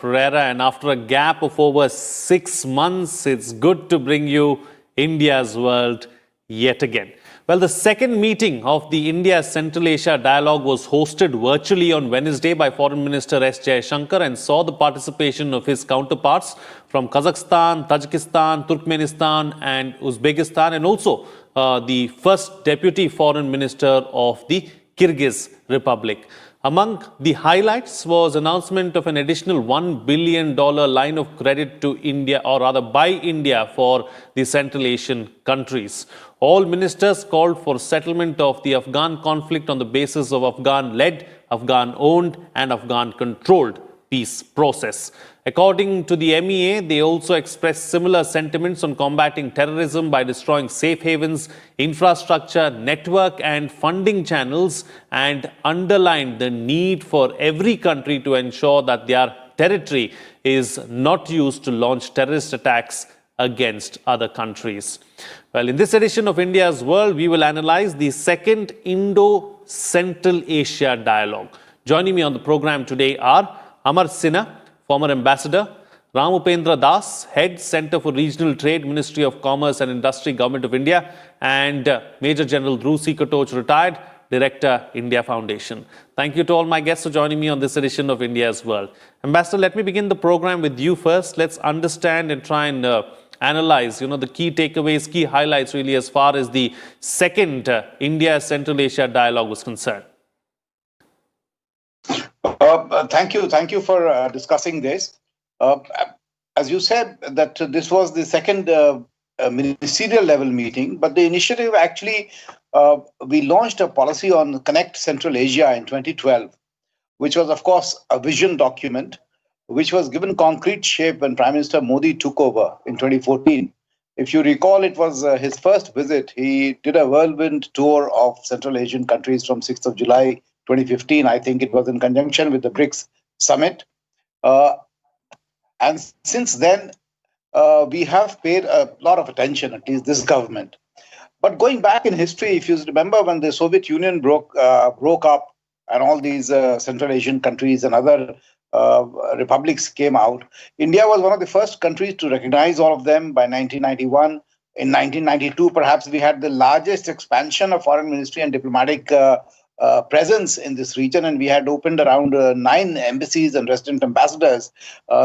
Pereira, and after a gap of over 6 months, it's good to bring you India's World yet again. Well, the second meeting of the India-Central Asia Dialogue was hosted virtually on Wednesday by Foreign Minister S. Jaishankar and saw the participation of his counterparts from Kazakhstan, Tajikistan, Turkmenistan and Uzbekistan, and also the first Deputy Foreign Minister of the Kyrgyz Republic. Among the highlights was announcement of an additional $1 billion line of credit to India, or rather by India, for the Central Asian countries. All ministers called for settlement of the Afghan conflict on the basis of Afghan-led, Afghan-owned and Afghan-controlled peace process. According to the MEA, they also expressed similar sentiments on combating terrorism by destroying safe havens, infrastructure, network and funding channels, and underlined the need for every country to ensure that their territory is not used to launch terrorist attacks against other countries. Well, in this edition of India's World, we will analyze the second Indo-Central Asia Dialogue. Joining me on the program today are Amar Sinha, former ambassador; Ram Upendra Das, head Centre for Regional Trade, Ministry of Commerce and Industry, Government of India; and Major General Dhruv C. Katoch, retired, Director, India Foundation. Thank you to all my guests for joining me on this edition of India's World. Ambassador, let me begin the program with you first. Let's understand and try and analyze, the key takeaways, key highlights really as far as the second India-Central Asia Dialogue was concerned. Thank you for discussing this. As you said, that this was the second ministerial level meeting, but the initiative actually, we launched a policy on Connect Central Asia in 2012, which was, of course, a vision document, which was given concrete shape when Prime Minister Modi took over in 2014. If you recall, it was his first visit. He did a whirlwind tour of Central Asian countries from 6th of July 2015. I think it was in conjunction with the BRICS summit. And since then, we have paid a lot of attention, at least this government. But going back in history, if you remember when the Soviet Union broke up and all these Central Asian countries and other republics came out, India was one of the first countries to recognize all of them by 1991. In 1992, perhaps we had the largest expansion of foreign ministry and diplomatic presence in this region, and we had opened around 9 embassies and resident ambassadors,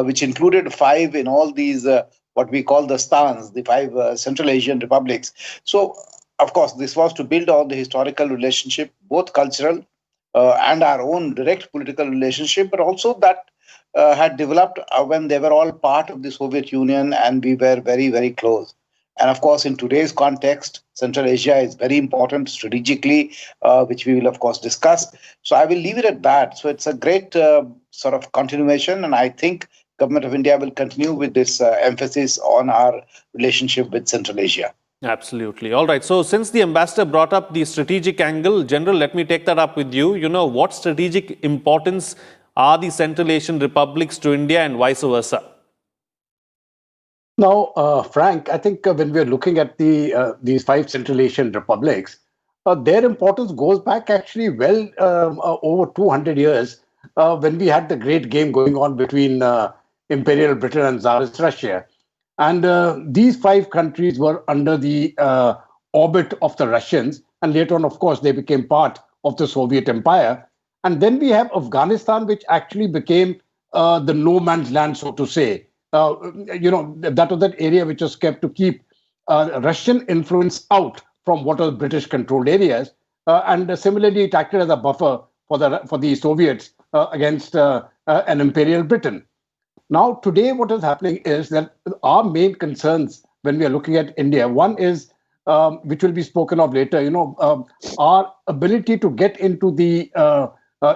which included 5 in all these what we call the stans, the 5 Central Asian republics. So, of course, this was to build on the historical relationship, both cultural and our own direct political relationship, but also that had developed when they were all part of the Soviet Union and we were very, very close. And of course, in today's context, Central Asia is very important strategically, which we will, of course, discuss. So I will leave it at that. So it's a great sort of continuation. And I think Government of India will continue with this emphasis on our relationship with Central Asia. Absolutely. All right. So since the ambassador brought up the strategic angle, General, let me take that up with you. What strategic importance are the Central Asian republics to India and vice versa? Now, Frank, I think when we're looking at these 5 Central Asian republics, their importance goes back actually well over 200 years when we had the great game going on between Imperial Britain and Tsarist Russia. And these 5 countries were under the orbit of the Russians. And later on, of course, they became part of the Soviet Empire. And then we have Afghanistan, which actually became the no man's land, so to say. That was that area which was kept to keep Russian influence out from what was British-controlled areas. And similarly, it acted as a buffer for the Soviets against an Imperial Britain. Now, today, what is happening is that our main concerns when we are looking at India, one is, which will be spoken of later, our ability to get into the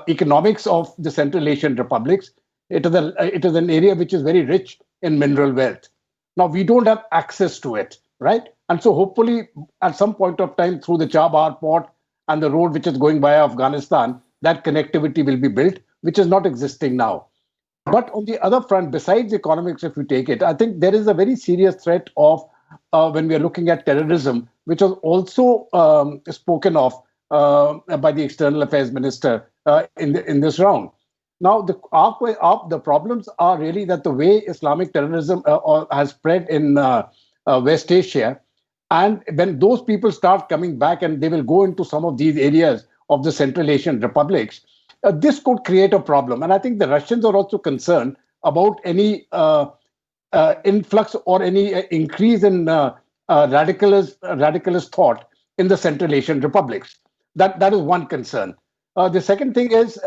economics of the Central Asian republics. It is an area which is very rich in mineral wealth. Now, we don't have access to it, right? And so hopefully, at some point of time, through the Chabahar port and the road which is going via Afghanistan, that connectivity will be built, which is not existing now. But on the other front, besides economics, if we take it, I think there is a very serious threat of when we are looking at terrorism, which was also spoken of by the External Affairs Minister in this round. Now, the problems are really that the way Islamic terrorism has spread in West Asia, and when those people start coming back and they will go into some of these areas of the Central Asian republics, this could create a problem. And I think the Russians are also concerned about any influx or any increase in radicalist thought in the Central Asian republics. That is one concern. The second thing is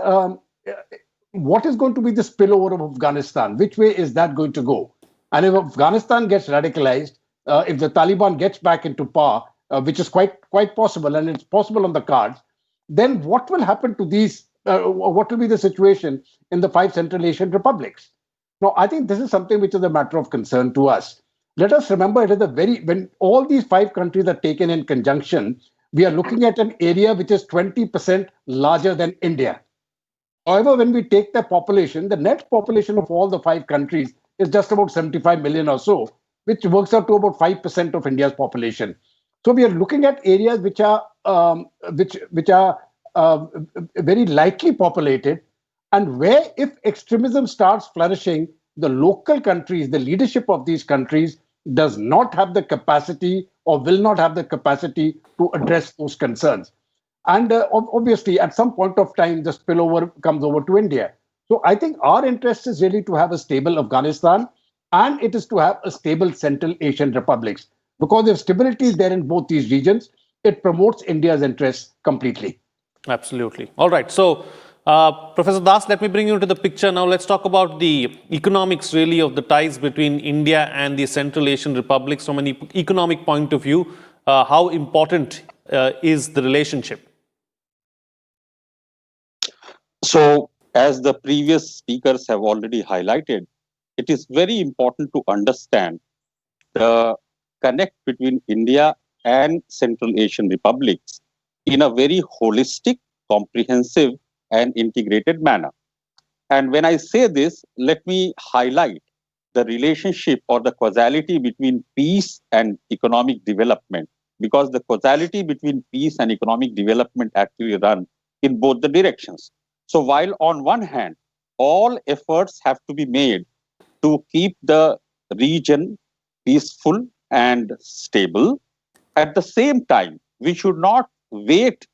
what is going to be the spillover of Afghanistan? Which way is that going to go? And if Afghanistan gets radicalized, if the Taliban gets back into power, which is quite possible, and it's possible on the cards, then what will happen to these? What will be the situation in the five Central Asian republics? Now, I think this is something which is a matter of concern to us. Let us remember, it is when all these five countries are taken in conjunction, we are looking at an area which is 20% larger than India. However, when we take the population, the net population of all the five countries is just about 75 million or so, which works out to about 5% of India's population. So we are looking at areas which are very lightly populated, and where if extremism starts flourishing, the local countries, the leadership of these countries does not have the capacity or will not have the capacity to address those concerns. And obviously, at some point of time, the spillover comes over to India. So I think our interest is really to have a stable Afghanistan, and it is to have a stable Central Asian republics. Because if stability is there in both these regions, it promotes India's interests completely. Absolutely. All right. So, Professor Das, let me bring you into the picture now. Let's talk about the economics, really, of the ties between India and the Central Asian republics from an economic point of view. How important is the relationship? So, as the previous speakers have already highlighted, it is very important to understand the connect between India and Central Asian republics in a very holistic, comprehensive, and integrated manner. And when I say this, let me highlight the relationship or the causality between peace and economic development, because the causality between peace and economic development actually run in both the directions. So while on one hand, all efforts have to be made to keep the region peaceful and stable, at the same time, we should not wait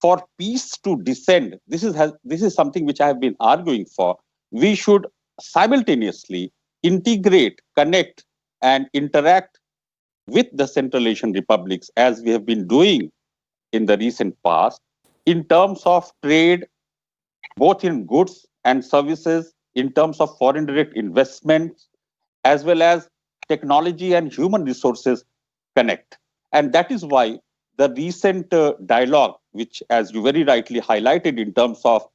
for peace to descend. This is something which I have been arguing for. We should simultaneously integrate, connect, and interact with the Central Asian republics, as we have been doing in the recent past, in terms of trade, both in goods and services, in terms of foreign direct investments, as well as technology and human resources connect. And that is why the recent dialogue, which, as you very rightly highlighted, in terms of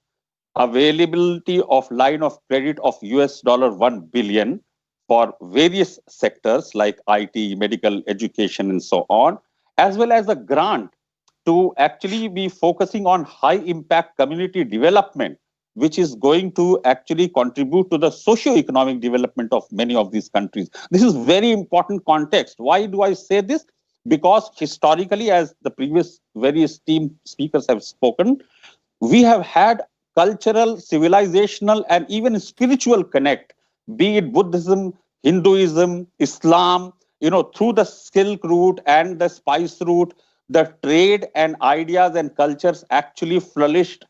availability of line of credit of $1 billion for various sectors like IT, medical, education, and so on, as well as a grant to actually be focusing on high impact community development, which is going to actually contribute to the socio-economic development of many of these countries. This is very important context. Why do I say this? Because historically, as the previous very esteemed speakers have spoken, we have had cultural, civilizational, and even spiritual connect, be it Buddhism, Hinduism, Islam, through the Silk Route and the Spice Route, the trade and ideas and cultures actually flourished,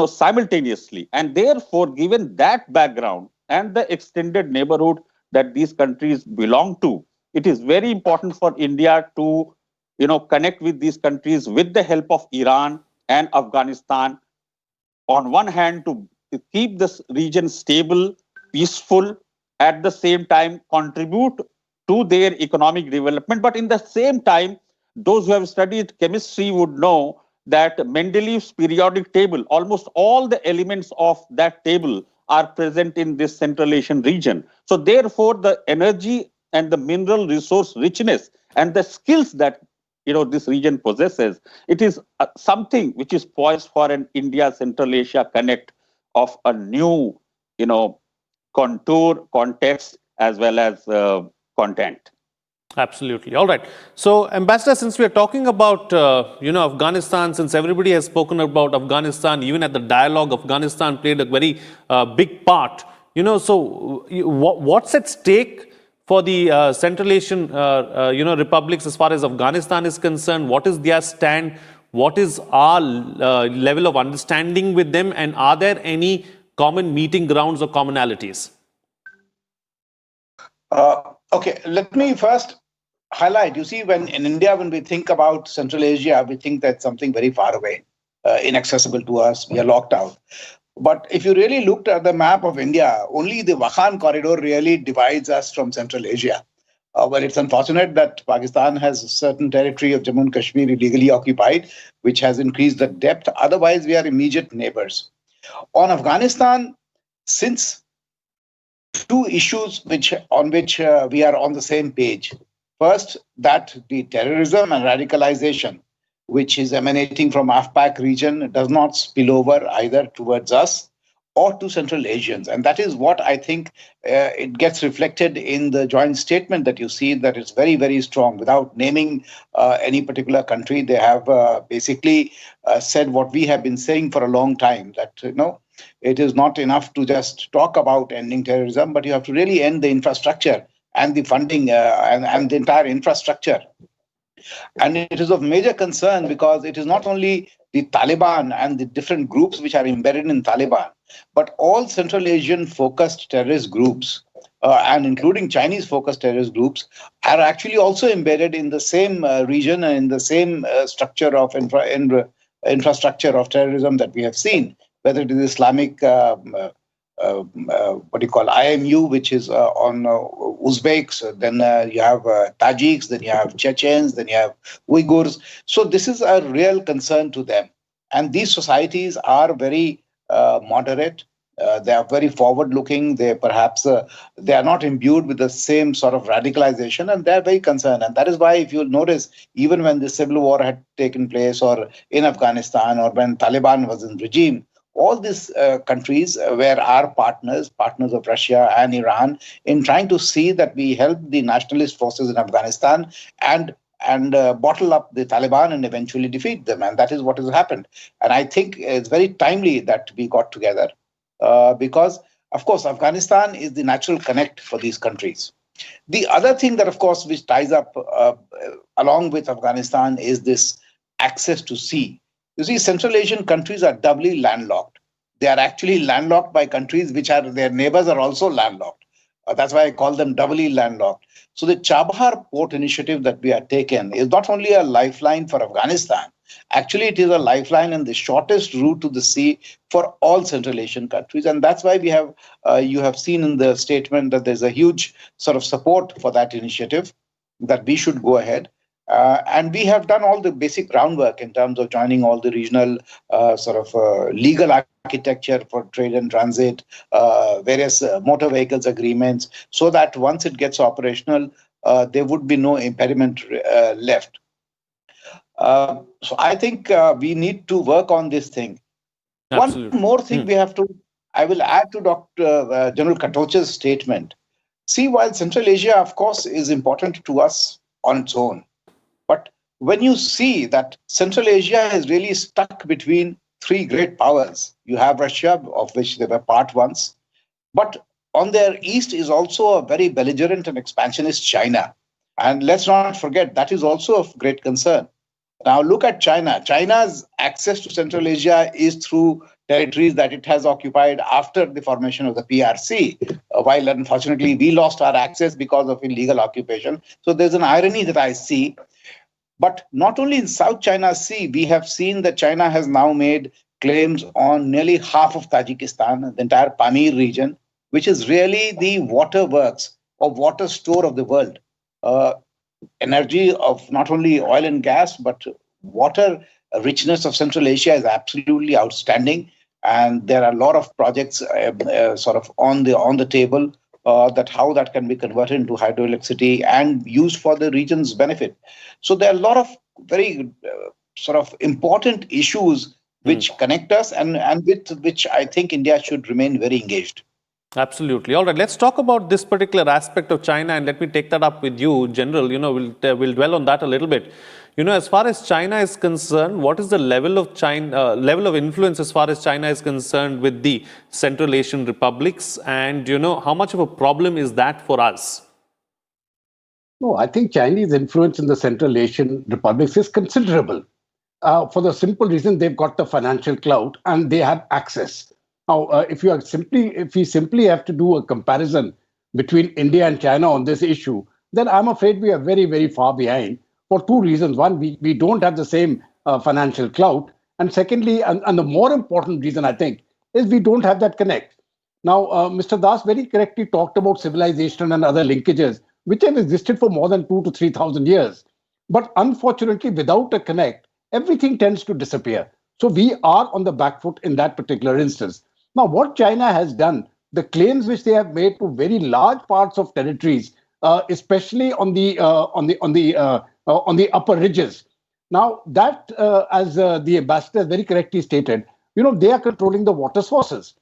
simultaneously. And therefore, given that background and the extended neighborhood that these countries belong to, it is very important for India to, connect with these countries with the help of Iran and Afghanistan. On one hand, to keep this region stable, peaceful, at the same time contribute to their economic development. But in the same time, those who have studied chemistry would know that Mendeleev's periodic table, almost all the elements of that table are present in this Central Asian region. So therefore, the energy and the mineral resource richness and the skills that this region possesses, it is something which is poised for an India Central Asia connect of a new contour, context, as well as content. Absolutely. All right. So, Ambassador, since we are talking about Afghanistan, since everybody has spoken about Afghanistan, even at the dialogue, Afghanistan played a very big part. What's at stake for the Central Asian republics as far as Afghanistan is concerned? What is their stand? What is our level of understanding with them? And are there any common meeting grounds or commonalities? Okay, let me first highlight. You see, when in India, when we think about Central Asia, we think that's something very far away, inaccessible to us. We are locked out. But if you really looked at the map of India, only the Wakhan corridor really divides us from Central Asia. Well, it's unfortunate that Pakistan has a certain territory of Jammu and Kashmir illegally occupied, which has increased the depth. Otherwise, we are immediate neighbors. On Afghanistan, since two issues on which we are on the same page. First, that the terrorism and radicalization, which is emanating from AFPAC region, does not spill over either towards us or to Central Asians. And that is what I think it gets reflected in the joint statement that you see, that it's very, very strong. Without naming any particular country, they have basically said what we have been saying for a long time, that, it is not enough to just talk about ending terrorism, but you have to really end the infrastructure and the funding and the entire infrastructure. And it is of major concern because it is not only the Taliban and the different groups which are embedded in Taliban, but all Central Asian focused terrorist groups, and including Chinese focused terrorist groups, are actually also embedded in the same region and in the same structure of infrastructure of terrorism that we have seen, whether it is Islamic IMU, which is on Uzbeks, then you have Tajiks, then you have Chechens, then you have Uyghurs. So this is a real concern to them. And these societies are very moderate. They are very forward-looking. They are not imbued with the same sort of radicalization, and they're very concerned. And that is why, if you'll notice, even when the civil war had taken place, or in Afghanistan, or when Taliban was in regime, all these countries were our partners of Russia and Iran, in trying to see that we help the nationalist forces in Afghanistan and bottle up the Taliban and eventually defeat them. And that is what has happened. And I think it's very timely that we got together because, of course, Afghanistan is the natural connect for these countries. The other thing that, of course, which ties up along with Afghanistan is this access to sea. You see, Central Asian countries are doubly landlocked. They are actually landlocked by countries which are their neighbors are also landlocked. That's why I call them doubly landlocked. So the Chabahar port initiative that we have taken is not only a lifeline for Afghanistan. Actually, it is a lifeline and the shortest route to the sea for all Central Asian countries. And that's why we have, you have seen in the statement that there's a huge sort of support for that initiative, that we should go ahead. And we have done all the basic groundwork in terms of joining all the regional legal architecture for trade and transit, various motor vehicles agreements, so that once it gets operational, there would be no impediment left. So I think we need to work on this thing. Absolutely. One more thing I will add to Dr. General Katoch's statement. See, while Central Asia, of course, is important to us on its own, but when you see that Central Asia is really stuck between three great powers, you have Russia, of which they were part once, but on their east is also a very belligerent and expansionist China. And let's not forget, that is also of great concern. Now look at China. China's access to Central Asia is through territories that it has occupied after the formation of the PRC, while unfortunately we lost our access because of illegal occupation. So there's an irony that I see. But not only in South China Sea, we have seen that China has now made claims on nearly half of Tajikistan, the entire Pamir region, which is really the waterworks or water store of the world. Energy of not only oil and gas, but water richness of Central Asia is absolutely outstanding. And there are a lot of projects sort of on the table that how that can be converted into hydroelectricity and used for the region's benefit. So there are a lot of very sort of important issues which connect us and with which I think India should remain very engaged. Absolutely. All right. Let's talk about this particular aspect of China, and let me take that up with you, General. We'll dwell on that a little bit. As far as China is concerned, what is the level of level of influence as far as China is concerned with the Central Asian republics, and how much of a problem is that for us? No, I think Chinese influence in the Central Asian republics is considerable. For the simple reason they've got the financial clout and they have access. Now, if we simply have to do a comparison between India and China on this issue, then I'm afraid we are very, very far behind for two reasons. One, we don't have the same financial clout. And secondly, and the more important reason, I think, is we don't have that connect. Now, Mr. Das very correctly talked about civilization and other linkages, which have existed for more than 2,000 to 3,000 years. But unfortunately, without a connect, everything tends to disappear. So we are on the back foot in that particular instance. Now, what China has done, the claims which they have made to very large parts of territories, especially on the upper ridges. Now, that as the ambassador very correctly stated, they are controlling the water sources.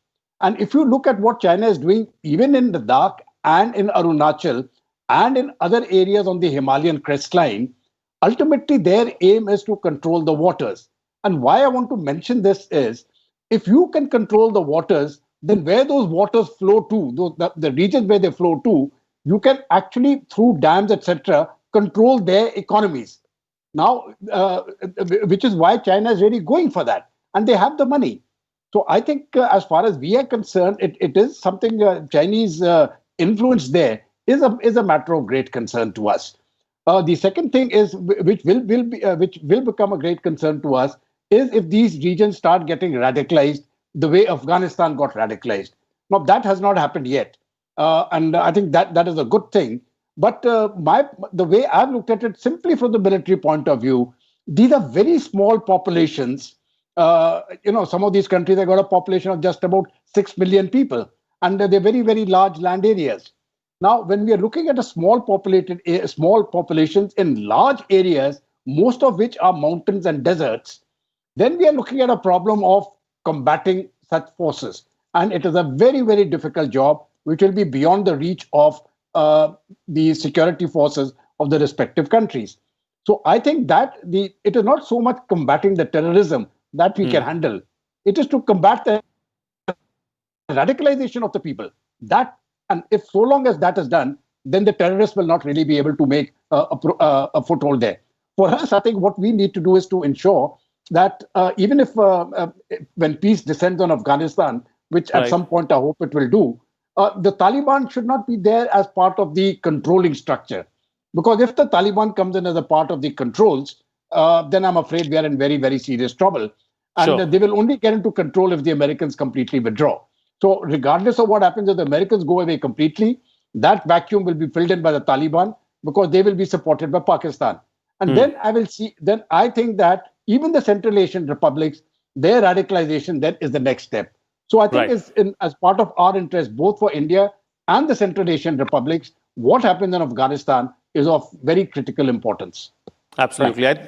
And if you look at what China is doing, even in Ladakh and in Arunachal and in other areas on the Himalayan crestline, ultimately their aim is to control the waters. And why I want to mention this is, if you can control the waters, then where those waters flow to, the regions where they flow to, you can actually, through dams, etc., control their economies. Now, which is why China is really going for that. And they have the money. So I think as far as we are concerned, it is something Chinese influence there is a matter of great concern to us. The second thing is, which will become a great concern to us, is if these regions start getting radicalized the way Afghanistan got radicalized. Now, that has not happened yet. And I think that is a good thing. But the way I've looked at it, simply from the military point of view, these are very small populations. Some of these countries have got a population of just about 6 million people, and they're very, very large land areas. Now, when we are looking at small populations in large areas, most of which are mountains and deserts, then we are looking at a problem of combating such forces. And it is a very, very difficult job, which will be beyond the reach of the security forces of the respective countries. So I think that it is not so much combating the terrorism that we can handle. It is to combat the radicalization of the people. And if so long as that is done, then the terrorists will not really be able to make a foothold there. For us, I think what we need to do is to ensure that even if when peace descends on Afghanistan, which at some point I hope it will do, the Taliban should not be there as part of the controlling structure. Because if the Taliban comes in as a part of the controls, then I'm afraid we are in very, very serious trouble. And they will only get into control if the Americans completely withdraw. So regardless of what happens, if the Americans go away completely, that vacuum will be filled in by the Taliban because they will be supported by Pakistan. And then I think that even the Central Asian republics, their radicalization then is the next step. So I think as part of our interest, both for India and the Central Asian republics, what happens in Afghanistan is of very critical importance. Absolutely.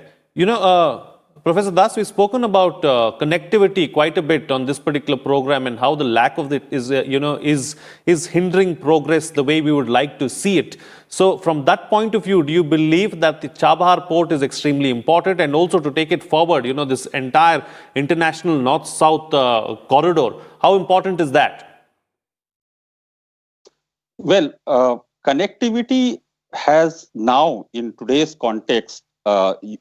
Professor Das, we've spoken about connectivity quite a bit on this particular program and how the lack of it is hindering progress the way we would like to see it. So from that point of view, do you believe that the Chabahar port is extremely important, and also to take it forward, this entire international north-south corridor, how important is that? Well, connectivity has now, in today's context,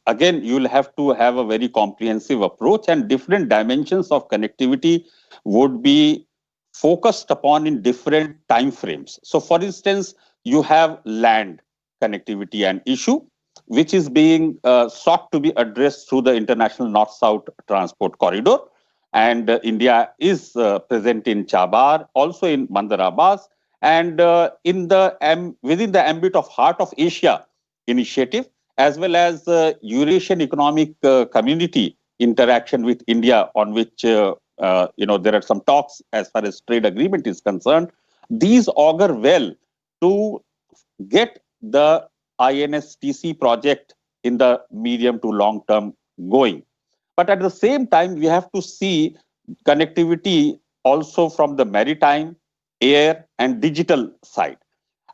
again, you'll have to have a very comprehensive approach, and different dimensions of connectivity would be focused upon in different time frames. So, for instance, you have land connectivity an issue, which is being sought to be addressed through the international north-south transport corridor. And India is present in Chabahar, also in Bandar Abbas, and within the ambit of Heart of Asia initiative, as well as Eurasian Economic Community interaction with India, on which there are some talks as far as trade agreement is concerned. These augur well to get the INSTC project in the medium to long term going. But at the same time, we have to see connectivity also from the maritime, air, and digital side.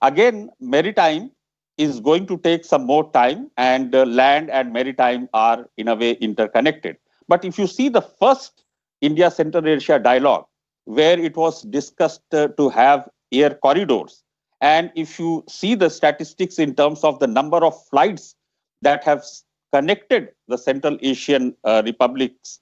Again, maritime is going to take some more time, and land and maritime are in a way interconnected. But if you see the first India Central Asia dialogue, where it was discussed to have air corridors, and if you see the statistics in terms of the number of flights that have connected the Central Asian republics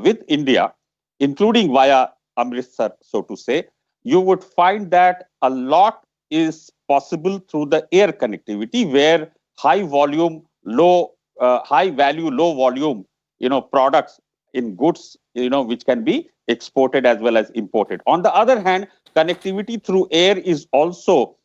with India, including via Amritsar, so to say, you would find that a lot is possible through the air connectivity, where high volume, high value, low volume, products in goods, which can be exported as well as imported. On the other hand, connectivity through air is also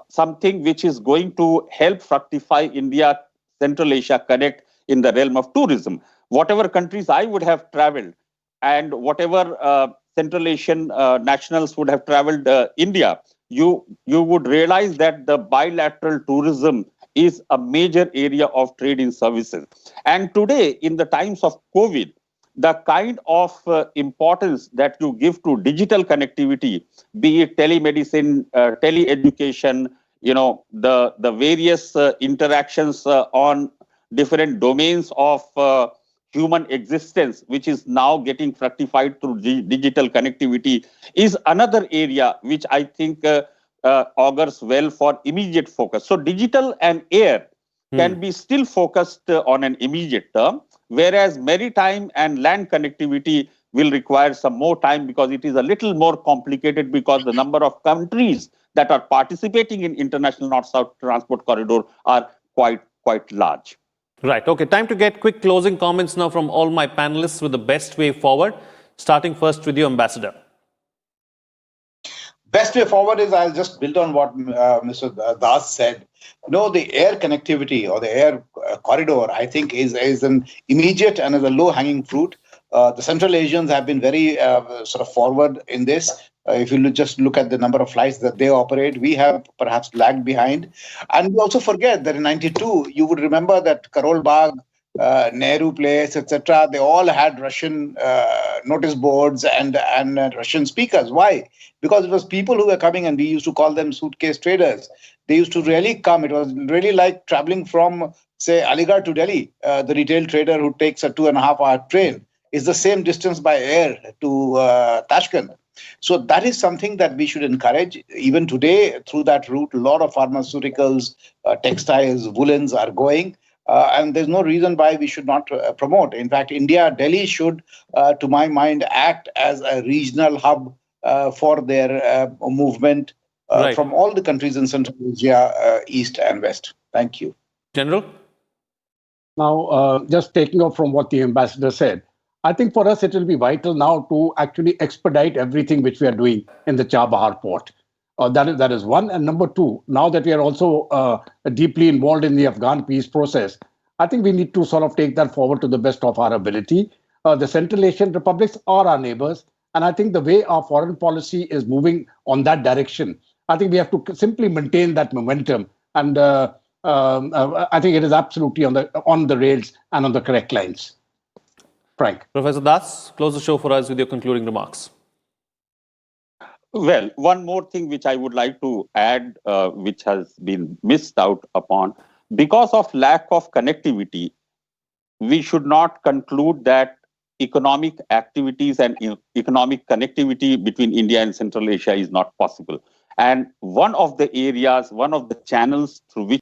something which is going to help fructify India Central Asia Connect in the realm of tourism. Whatever countries I would have traveled, and whatever Central Asian nationals would have traveled India, you would realize that the bilateral tourism is a major area of trade in services. And today, in the times of COVID, the kind of importance that you give to digital connectivity, be it telemedicine, tele-education, the various interactions on different domains of human existence, which is now getting fructified through digital connectivity, is another area which I think augurs well for immediate focus. So digital and air can be still focused on an immediate term, whereas maritime and land connectivity will require some more time, because it is a little more complicated, because the number of countries that are participating in international north-south transport corridor are quite large. Right. Okay. Time to get quick closing comments now from all my panelists with the best way forward. Starting first with you, Ambassador. Best way forward is, I'll just build on what Mr. Das said. The air connectivity or the air corridor, I think, is an immediate and is a low-hanging fruit. The Central Asians have been very sort of forward in this. If you just look at the number of flights that they operate, we have perhaps lagged behind. And we also forget that in '92, you would remember that Karol Bagh, Nehru Place, etc., they all had Russian notice boards and Russian speakers. Why? Because it was people who were coming, and we used to call them suitcase traders. They used to really come. It was really like traveling from, say, Aligarh to Delhi. The retail trader who takes a 2.5-hour train is the same distance by air to Tashkent. So that is something that we should encourage. Even today, through that route, a lot of pharmaceuticals, textiles, woolens are going. And there's no reason why we should not promote. In fact, Delhi should, to my mind, act as a regional hub for their movement from all the countries in Central Asia, East and West. Thank you. General? Now, just taking off from what the ambassador said, I think for us it will be vital now to actually expedite everything which we are doing in the Chabahar port. That is one. And number two, now that we are also deeply involved in the Afghan peace process, I think we need to sort of take that forward to the best of our ability. The Central Asian republics are our neighbors. And I think the way our foreign policy is moving on that direction, I think we have to simply maintain that momentum. And I think it is absolutely on the rails and on the correct lines. Frank. Professor Das, close the show for us with your concluding remarks. Well, one more thing which I would like to add, which has been missed out upon, because of lack of connectivity, we should not conclude that economic activities and economic connectivity between India and Central Asia is not possible. And one of the areas, one of the channels through which